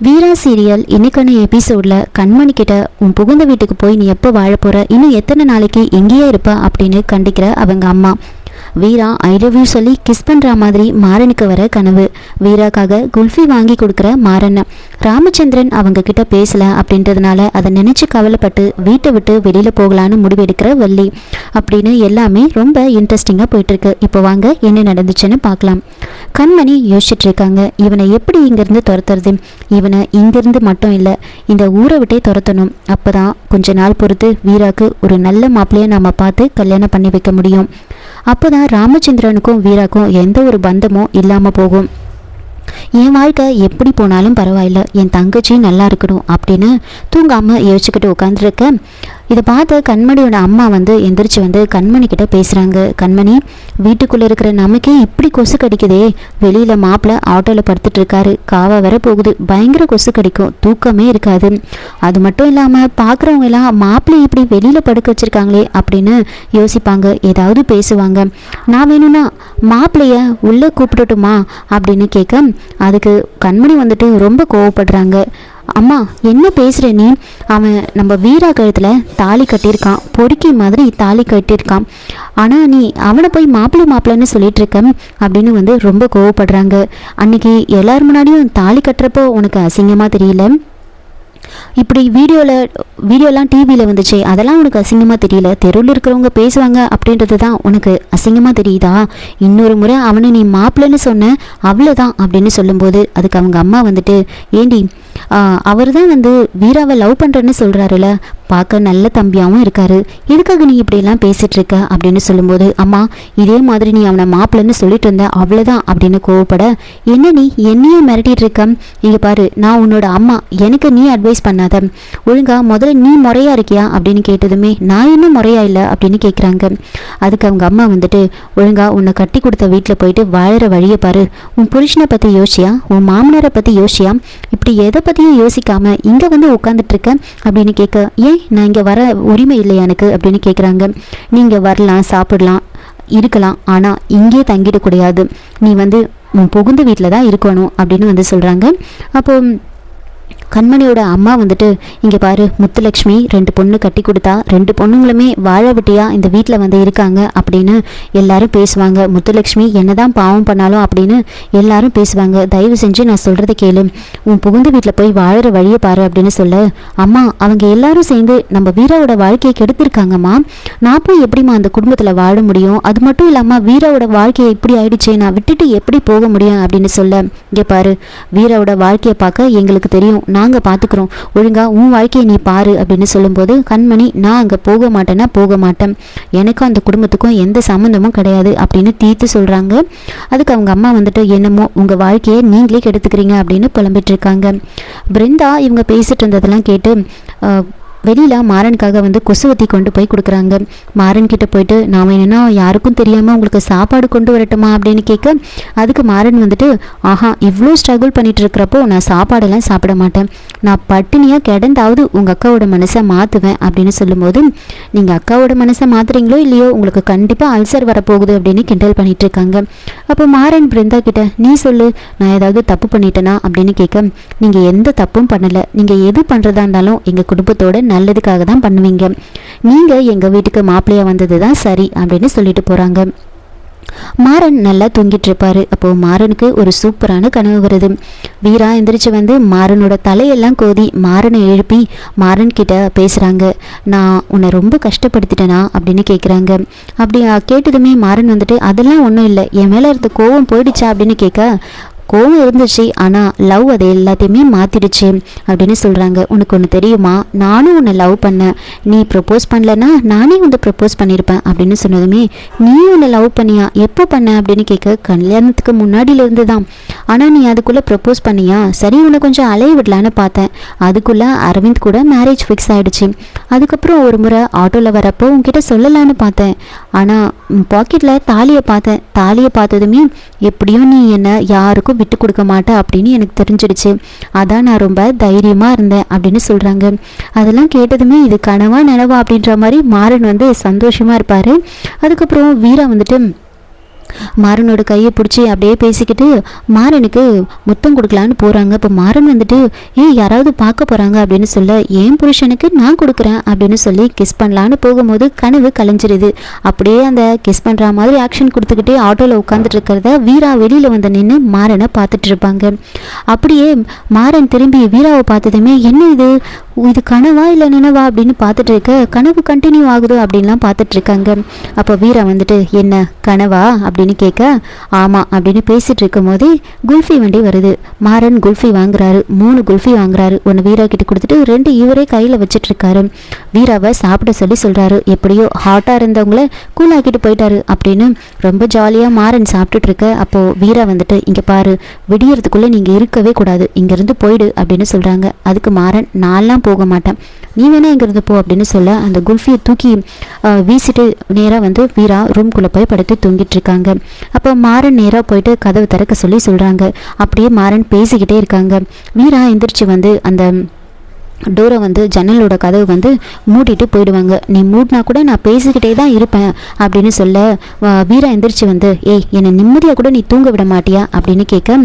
வீரா serial இன்னைக்கான எபிசோடில் கண்மணி கிட்ட உன் புகுந்த வீட்டுக்கு போய் நீ எப்போ வாழ போகிற, இன்னும் எத்தனை நாளைக்கு எங்கேயே இருப்ப அப்படின்னு கண்டிக்கிற அவங்க அம்மா. வீரா ஐ லவ் யூ சொல்லி கிஸ் பண்ணுற மாதிரி மாறனுக்கு வர கனவு. வீராக்காக குல்ஃபி வாங்கி கொடுக்குற மாறன். ராமச்சந்திரன் அவங்க கிட்ட பேசலை அப்படின்றதுனால அதை நினச்சி கவலைப்பட்டு வீட்டை விட்டு வெளியில் போகலான்னு முடிவெடுக்கிற வள்ளி. அப்படின்னு எல்லாமே ரொம்ப இன்ட்ரெஸ்டிங்காக போயிட்டுருக்கு. இப்போ வாங்க என்ன நடந்துச்சுன்னு பார்க்கலாம். கண்மணி யோசிச்சுட்டு இருக்காங்க, இவனை எப்படி இங்கேருந்து துரத்துறது, இவனை இங்கேருந்து மட்டும் இல்லை இந்த ஊரை விட்டே துரத்தணும். அப்போ தான் கொஞ்ச நாள் பொறுத்து வீராக்கு ஒரு நல்ல மாப்பிள்ளையை நாம் பார்த்து கல்யாணம் பண்ணி வைக்க முடியும். அப்போ தான் ராமச்சந்திரனுக்கும் வீராக்கும் எந்த ஒரு பந்தமும் இல்லாமல் போகும். என் வாழ்க்கை எப்படி போனாலும் பரவாயில்ல, என் தங்கச்சி நல்லா இருக்கணும் அப்படின்னு தூங்காமல் யோசிச்சுக்கிட்டு உட்காந்துருக்க. இதை பார்த்த கண்மணியோட அம்மா எந்திரிச்சு கண்மணி கிட்ட பேசுகிறாங்க. கண்மணி, வீட்டுக்குள்ளே இருக்கிற நமக்கே இப்படி கொசு கடிக்குதே, வெளியில் மாப்பிள்ளை ஆட்டோவில் படுத்துட்டு இருக்காரு, காவா வர போகுது, பயங்கர கொசு கடிக்கும், தூக்கமே இருக்காது. அது மட்டும் இல்லாமல் பார்க்குறவங்க எல்லாம் மாப்பிள்ளை இப்படி வெளியில் படுக்க வச்சுருக்காங்களே அப்படின்னு யோசிப்பாங்க, ஏதாவது பேசுவாங்க. நான் வேணும்னா மாப்பிள்ளைய உள்ளே கூப்பிடட்டுமா அப்படின்னு கேட்க அதுக்கு கண்மணி ரொம்ப கோவப்படுறாங்க. அம்மா என்ன பேசுகிற நீ, அவன் நம்ம வீரா கழுத்தில் தாலி கட்டியிருக்கான், பொறுக்கி மாதிரி தாலி கட்டியிருக்கான், ஆனால் நீ அவனை போய் மாப்பிள்ளைன்னு சொல்லிட்டு இருக்க அப்படின்னு ரொம்ப கோவப்படுறாங்க. அன்னைக்கு எல்லார் முன்னாடியும் தாலி கட்டுறப்போ உனக்கு அசிங்கமாக தெரியல, இப்படி வீடியோலாம் டிவியில் வந்துச்சு, அதெல்லாம் உனக்கு அசிங்கமாக தெரியல, தெருவில் இருக்கிறவங்க பேசுவாங்க அப்படின்றது தான் உனக்கு அசிங்கமாக தெரியுதா, இன்னொரு முறை அவனை நீ மாப்பிள்ளைன்னு சொன்ன அவ்வளோதான் அப்படின்னு சொல்லும்போது அதுக்கு அவங்க அம்மா ஏண்டி அவர் தான் வீராவை லவ் பண்ணுறேன்னு சொல்கிறாருல, பார்க்க நல்ல தம்பியாகவும் இருக்காரு, எதுக்காக நீ இப்படியெல்லாம் பேசிகிட்டு இருக்க அப்படின்னு சொல்லும்போது, அம்மா இதே மாதிரி நீ அவனை மாப்பிள்ளைன்னு சொல்லிட்டு இருந்த அவ்வளோதான் அப்படின்னு கோவப்பட, என்ன நீ என்னையே மிரட்டிட்டு இருக்க, இங்கே பாரு நான் உன்னோட அம்மா, எனக்கு நீ அட்வைஸ் பண்ணாத, ஒழுங்கா முதல்ல நீ முறையா இருக்கியா அப்படின்னு கேட்டதுமே நான் இன்னும் முறையா இல்லை அப்படின்னு கேட்குறாங்க. அதுக்கு அவங்க அம்மா ஒழுங்கா உன்னை கட்டி கொடுத்த வீட்டில் போயிட்டு வாழற வழியை பாரு, உன் புருஷனை பற்றி யோசியா, உன் மாமனாரை பற்றி யோசியா, இப்படி எதை பற்றியும் யோசிக்காம இங்கே உட்காந்துட்டு இருக்க அப்படின்னு கேட்க, ஏன் நான் இங்கே வர உரிமை இல்லை எனக்கு அப்படின்னு கேட்குறாங்க. நீங்கள் வரலாம், சாப்பிடலாம், இருக்கலாம், ஆனால் இங்கே தங்கிடக்கூடாது, நீ உன் புகுந்த வீட்டில் தான் இருக்கணும் அப்படின்னு சொல்கிறாங்க. அப்போ கண்மணியோட அம்மா இங்கே பாரு முத்துலக்ஷ்மி 2 பொண்ணு கட்டி கொடுத்தா, 2 பொண்ணுங்களுமே வாழ விட்டியா இந்த வீட்டில் இருக்காங்க அப்படின்னு எல்லாரும் பேசுவாங்க. முத்துலக்ஷ்மி என்னதான் பாவம் பண்ணாலும் அப்படின்னு எல்லாரும் பேசுவாங்க, தயவு செஞ்சு நான் சொல்கிறத கேளு, உன் புகுந்த வீட்டில் போய் வாழற வழியை பாரு அப்படின்னு சொல்ல, அம்மா அவங்க எல்லாரும் சேர்ந்து நம்ம வீராவோட வாழ்க்கையை கெடுத்திருக்காங்கம்மா, நான் போய் எப்படிம்மா அந்த குடும்பத்தில் வாழ முடியும், அது மட்டும் இல்லாமல் வீராவோட வாழ்க்கையை இப்படி ஆயிடுச்சு, நான் விட்டுட்டு எப்படி போக முடியும் அப்படின்னு சொல்ல, இங்கே பாரு வீராவோட வாழ்க்கையை பார்க்க எங்களுக்கு தெரியும், நாங்கள் பார்த்துக்குறோம், ஒழுங்கா உன் வாழ்க்கையை நீ பாரு அப்படின்னு சொல்லும்போது கண்மணி, நான் அங்கே போக மாட்டேன்னா போக மாட்டேன், எனக்கும் அந்த குடும்பத்துக்கும் எந்த சம்மந்தமும் கிடையாது அப்படின்னு தீர்த்து சொல்கிறாங்க. அதுக்கு அவங்க அம்மா என்னமோ உங்கள் வாழ்க்கையை நீங்களே கெடுத்துக்கிறீங்க அப்படின்னு புலம்பிட்டு இருக்காங்க. பிருந்தா இவங்க பேசிட்டு இருந்ததெல்லாம் கேட்டு வெளியில் மாறனுக்காக கொசுவத்தி கொண்டு போய் கொடுக்குறாங்க. மாறன் கிட்ட போயிட்டு நான் என்னன்னா யாருக்கும் தெரியாமல் உங்களுக்கு சாப்பாடு கொண்டு வரட்டுமா அப்படின்னு கேட்க அதுக்கு மாறன் ஆஹா இவ்வளோ ஸ்ட்ரகிள் பண்ணிட்டு இருக்கிறப்போ நான் சாப்பாடெல்லாம் சாப்பிட மாட்டேன், நான் பட்டினியாக கிடந்தாவது உங்கள் அக்காவோட மனசை மாற்றுவேன் அப்படின்னு சொல்லும்போது, நீங்கள் அக்காவோட மனசை மாற்றுறீங்களோ இல்லையோ உங்களுக்கு கண்டிப்பாக அல்சர் வரப்போகுது அப்படின்னு கிண்டல் பண்ணிட்டு இருக்காங்க. அப்போ மாறன் பிருந்தா கிட்ட நீ சொல்லு, நான் ஏதாவது தப்பு பண்ணிட்டேனா அப்படின்னு கேட்க, நீங்கள் எந்த தப்பும் பண்ணலை, நீங்கள் எது பண்ணுறதா இருந்தாலும் எங்கள் குடும்பத்தோட நல்லதுக்காக தான் பண்ணுவீங்க, நீங்கள் எங்கள் வீட்டுக்கு மாப்பிள்ளையா வந்தது தான் சரி அப்படின்னு சொல்லிட்டு போகிறாங்க. மாறன் நல்லா தூங்கிட்டு இருப்பாரு. அப்போ மாறனுக்கு ஒரு சூப்பரான கனவு வருது. வீரா எந்திரிச்சு மாறனோட தலையெல்லாம் கோதி மாறனை எழுப்பி மாறன் கிட்ட பேசுறாங்க. நான் உன்னை ரொம்ப கஷ்டப்படுத்திட்டேனா அப்படின்னு கேட்குறாங்க. அப்படி கேட்டதுமே மாறன் அதெல்லாம் ஒன்றும் இல்லை, என் மேலே இருந்த கோவம் போயிடுச்சா அப்படின்னு கேட்க, கோவம் இருந்துச்சு ஆனால் லவ் அதை எல்லாத்தையுமே மாற்றிடுச்சு அப்படின்னு சொல்கிறாங்க. உனக்கு ஒன்று தெரியுமா, நானும் உன்னை லவ் பண்ணேன், நீ ப்ரப்போஸ் பண்ணலன்னா நானே ப்ரப்போஸ் பண்ணியிருப்பேன் அப்படின்னு சொன்னதுமே, நீ உன்னை லவ் பண்ணியா, எப்போ பண்ண அப்படின்னு கேட்க, கல்யாணத்துக்கு முன்னாடியிலேருந்து தான், ஆனால் நீ அதுக்குள்ளே ப்ரப்போஸ் பண்ணியா, சரி உன்னை கொஞ்சம் அலைய விடலான்னு பார்த்தேன், அதுக்குள்ளே அரவிந்த் கூட மேரேஜ் ஃபிக்ஸ் ஆகிடுச்சு, அதுக்கப்புறம் ஒரு முறை ஆட்டோவில் வரப்போ உன்கிட்ட சொல்லலான்னு பார்த்தேன், ஆனால் பாக்கெட்டில் தாலியை பார்த்தேன், தாலியை பார்த்ததுமே எப்படியும் நீ என்னை யாருக்கும் விட்டு கொடுக்க மாட்டேன் அப்படின்னு எனக்கு தெரிஞ்சிடுச்சு, அதான் நான் ரொம்ப தைரியமாக இருந்தேன் அப்படின்னு சொல்கிறாங்க. அதெல்லாம் கேட்டதுமே இது கனவா நினைவா அப்படின்ற மாதிரி மாறன் சந்தோஷமாக இருப்பார். அதுக்கப்புறம் வீரா மாறனோட கையை பிடிச்சி அப்படியே பேசிக்கிட்டு மாறனுக்கு முத்தம் கொடுக்கலான்னு போகிறாங்க. இப்போ மாறன் வந்துட்டு யாராவது பார்க்க போகிறாங்க அப்படின்னு சொல்ல என் புருஷனுக்கு நான் கொடுக்குறேன் அப்படின்னு சொல்லி கிஸ் பண்ணலான்னு போகும்போது கனவு கலைஞ்சிருது. அப்படியே அந்த கிஸ் பண்ணுற மாதிரி ஆக்ஷன் கொடுத்துக்கிட்டே ஆட்டோவில் உட்காந்துட்டு இருக்கிறத வீரா வெளியில் வந்து நின்று மாறனை பார்த்துட்டு இருப்பாங்க. அப்படியே மாறன் திரும்பி வீராவை பார்த்ததுமே என்ன இது கனவா இல்லை நினைவா அப்படின்னு பார்த்துட்டு இருக்க கனவு கண்டினியூ ஆகுது அப்படின்லாம் பார்த்துட்டு இருக்காங்க. அப்போ வீரா வந்துட்டு என்ன கனவா அப்படின்னு கேட்க ஆமாம் அப்படின்னு பேசிட்டு இருக்கும் போதே குல்ஃபி வண்டி வருது. மாறன் குல்ஃபி வாங்குறாரு, 3 குல்ஃபி வாங்குறாரு. ஒன்று வீரா கிட்ட கொடுத்துட்டு 2 இவரே கையில் வச்சுட்டு இருக்காரு. வீராவை சாப்பிட சொல்கிறாரு. எப்படியோ ஹாட்டாக இருந்தவங்கள கூலாக்கிட்டு போயிட்டாரு அப்படின்னு ரொம்ப ஜாலியாக மாறன் சாப்பிட்டுட்டு இருக்க. அப்போது வீரா வந்துட்டு இங்கே பாரு, விடியறதுக்குள்ளே நீங்கள் இருக்கவே கூடாது, இங்கேருந்து போயிடு அப்படின்னு சொல்கிறாங்க. அதுக்கு மாறன் நான்லாம் போக மாட்டேன், நீ வேணா இங்கிருந்து போ அப்படின்னு சொல்ல அந்த குல்ஃபியை தூக்கி வீசிட்டு நேராக வந்து வீரா ரூம்குள்ளே போய் படுத்து தூங்கிட்டு இருக்காங்க. அப்போ மாறன் நேராக போயிட்டு கதவு திறக்க சொல்கிறாங்க. அப்படியே மாறன் பேசிக்கிட்டே இருக்காங்க. வீரா எந்திரிச்சு வந்து அந்த டோரை வந்து ஜன்னலோட கதவு வந்து மூடிட்டு போயிடுவாங்க. நீ மூடினா கூட நான் பேசிக்கிட்டே தான் இருப்பேன் அப்படின்னு சொல்ல வீரா எந்திரிச்சு வந்து என்னை நிம்மதியாக கூட நீ தூங்க விட மாட்டியா அப்படின்னு கேட்க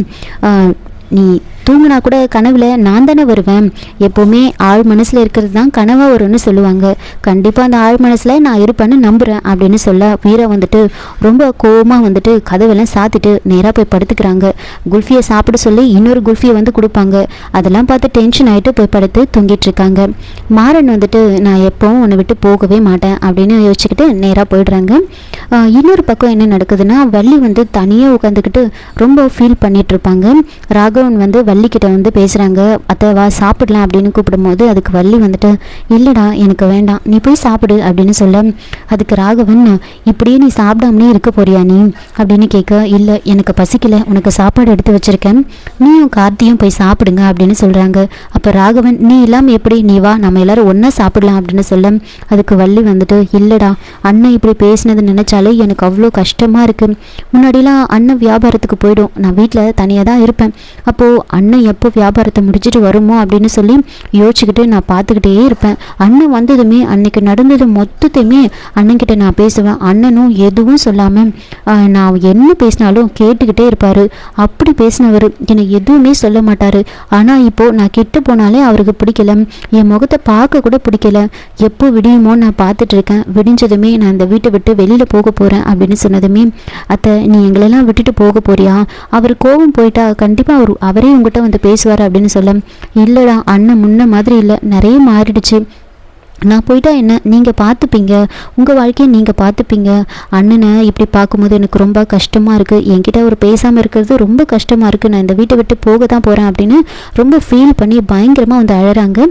நீ தூங்கினா கூட கனவுல நான் தானே வருவேன், எப்போவுமே ஆழ் மனசில் இருக்கிறது தான் கனவாக வரும்னு சொல்லுவாங்க, கண்டிப்பாக அந்த ஆழ் மனசில் நான் இருப்பேன்னு நம்புகிறேன் அப்படின்னு சொல்ல வீரா வந்துட்டு ரொம்ப கோவமாக வந்துட்டு கதவெல்லாம் சாத்திட்டு நேராக போய் படுத்துக்கிறாங்க. குல்ஃபியை சாப்பிட சொல்லி இன்னொரு குல்ஃபியை வந்து கொடுப்பாங்க. அதெல்லாம் பார்த்து டென்ஷன் ஆகிட்டு போய் படுத்து தூங்கிட்டு இருக்காங்க. மாறன் வந்துட்டு நான் எப்போவும் உன்னை விட்டு போகவே மாட்டேன் அப்படின்னு யோசிச்சுக்கிட்டு நேராக போயிடுறாங்க. இன்னொரு பக்கம் என்ன நடக்குதுன்னா வள்ளி வந்து தனியாக உட்காந்துக்கிட்டு ரொம்ப ஃபீல் பண்ணிட்டு இருப்பாங்க. ராகவன் வந்து வள்ளிக்கிட்ட வந்து பேசுகிறாங்க. அத்தை வா சாப்பிடலாம் அப்படின்னு கூப்பிடும்போது அதுக்கு வள்ளி வந்துட்டு இல்லைடா எனக்கு வேண்டாம், நீ போய் சாப்பிடு அப்படின்னு சொல்ல அதுக்கு ராகவன் இப்படியே நீ சாப்பிடாமலே இருக்க போறியா நீ அப்படின்னு கேட்க இல்லை எனக்கு பசிக்கலை, உனக்கு சாப்பாடு எடுத்து வச்சிருக்கேன், நீயும் கார்த்தியும் போய் சாப்பிடுங்க அப்படின்னு சொல்கிறாங்க. அப்போ ராகவன் நீ இல்லாமல் எப்படி, நீ வா நம்ம எல்லாரும் ஒன்றா சாப்பிடலாம் அப்படின்னு சொல்ல அதுக்கு வள்ளி வந்துட்டு இல்லைடா அண்ணன் இப்படி பேசினது நினச்சாலே எனக்கு அவ்வளோ கஷ்டமாக இருக்குது, முன்னாடிலாம் அண்ணன் வியாபாரத்துக்கு போயிடும், நான் வீட்டில் தனியாக தான் இருப்பேன், அப்போது அண்ணன் எப்போ வியாபாரத்தை முடிச்சுட்டு வருமோ அப்படின்னு சொல்லி யோசிச்சுக்கிட்டு நான் பார்த்துக்கிட்டே இருப்பேன், அண்ணன் வந்ததுமே அன்னைக்கு நடந்தது மொத்தத்தையுமே அண்ணன்கிட்ட நான் பேசுவேன், அண்ணனும் எதுவும் சொல்லாமல் நான் என்ன பேசினாலும் கேட்டுக்கிட்டே இருப்பார், அப்படி பேசினவர் என்னை எதுவுமே சொல்ல மாட்டார், ஆனால் இப்போது நான் கிட்ட போனாலே அவருக்கு பிடிக்கல, என் முகத்தை பார்க்க கூட பிடிக்கல, எப்போ விடியுமோ நான் பார்த்துட்டு இருக்கேன், விடிஞ்சதுமே நான் இந்த வீட்டை விட்டு வெளியில் போக போகிறேன் அப்படின்னு சொன்னதுமே அத்தை நீ எங்களெல்லாம் விட்டுட்டு போக போறியா, அவர் கோபம் போயிட்டா கண்டிப்பாக அவரே உங்ககிட்ட வந்து பேசுவார் அப்படின்னு சொல்ல இல்லைடா அண்ணன் முன்ன மாதிரி இல்லை, நிறைய மாறிடுச்சு, நான் போயிட்டா என்ன நீங்கள் பார்த்துப்பீங்க, உங்கள் வாழ்க்கையை நீங்கள் பார்த்துப்பீங்க, அண்ணனை இப்படி பார்க்கும்போது எனக்கு ரொம்ப கஷ்டமாக இருக்குது, என்கிட்ட அவர் பேசாமல் இருக்கிறது ரொம்ப கஷ்டமாக இருக்குது, நான் இந்த வீட்டை விட்டு போக தான் போகிறேன் அப்படின்னு ரொம்ப ஃபீல் பண்ணி பயங்கரமாக வந்து அழறாங்க.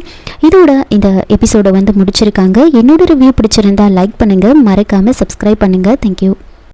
இதோட இந்த எபிசோடை வந்து முடிச்சிருக்காங்க. என்னோட ரிவ்யூ பிடிச்சிருந்தா லைக் பண்ணுங்கள், மறக்காமல் சப்ஸ்கிரைப் பண்ணுங்கள். தேங்க்யூ.